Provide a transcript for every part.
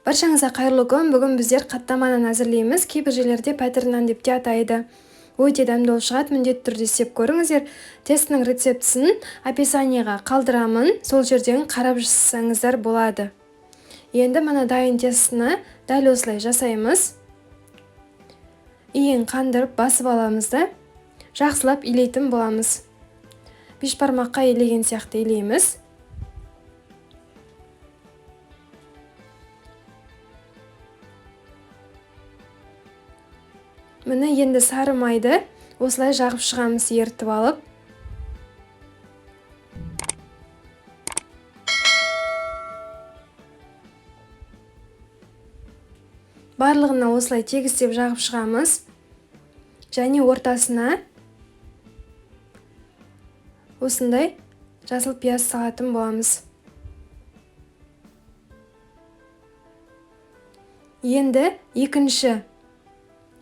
Баршаңызға қайырлы күн. Бүгін біздер қаттаманы әзірлейміз. Кейбір жерлерде пәтір нан деп те атайды. Өте дәмді болып шығады, міндетті түрде істеп көріңіздер. Тестінің рецептісін описаниеға қалдырамын. Сол жерден қарап жасаңыздар болады. Енді мына дайын тестіні дәл осылай жасаймыз. Иін қандырып басып аламыз да жақсылап илейтін боламыз. Бешбармаққа илеген сияқты илейміз. Міне енді сары майды осылай жағып шығамыз, ертіп алып. Барлығына осылай тегістеп жағып шығамыз. Және ортасына осындай жасыл пияз салатын боламыз. Енді екінші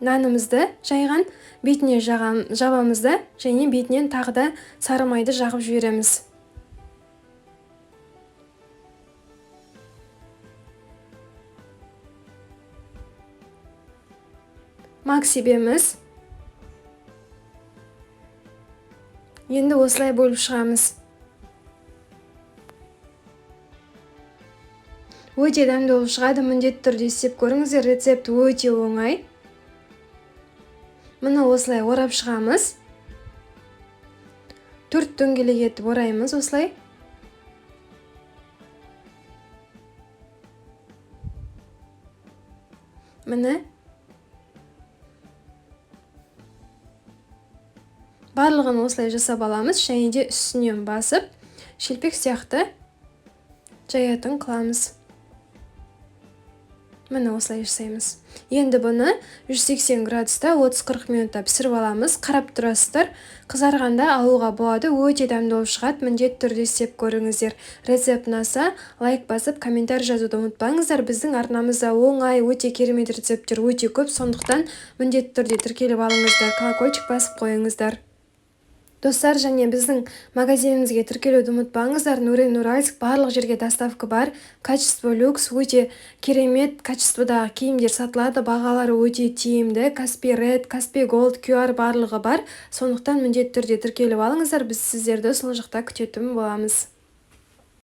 нанымызды жайған бетіне жабамыз да, және бетінен тағы да сары майды жағып жібереміз. Мак себеміз. Енді осылай бөліп шығамыз. Өте дәмді болып шығады, міндетті түрде істеп көріңіздер, рецепт өте оңай. Мұны осылай орап шығамыз. 4 дөңгелек етіп ораймыз осылай. Міне. Барлығын осылай жасап аламыз, және де үстінен басып, шелпек сияқты жаятын қыламыз. Міне осылай жасаймыз. Енді бұны 180 градуста 30-40 минутта пісіріп аламыз. Қарап тұрасыздар. Қызарғанда алуға болады. Өте дәмді болып шығады. Міндетті түрде істеп көріңіздер. Рецепт ұнаса, лайк басып, комментарий жазуды ұмытпаңыздар. Біздің арнамызда оңай, өте керемет рецепттер өте көп. Сондықтан міндетті түрде тіркеліп алыңыздар. Колокольчик басып қойыңыздар. Достар, және біздің магазинімізге тіркелуді ұмытпаңыздар. Нурин Уральск барлық жерге доставка бар. Качество люкс, өте керемет качестводағы киімдер сатылады. Бағалары өте тиімді. Каспи Ред, Каспи Голд, QR барлығы бар. Сондықтан міндетті түрде тіркеліп алыңыздар. Біз сіздерді сол жақта күтетін боламыз.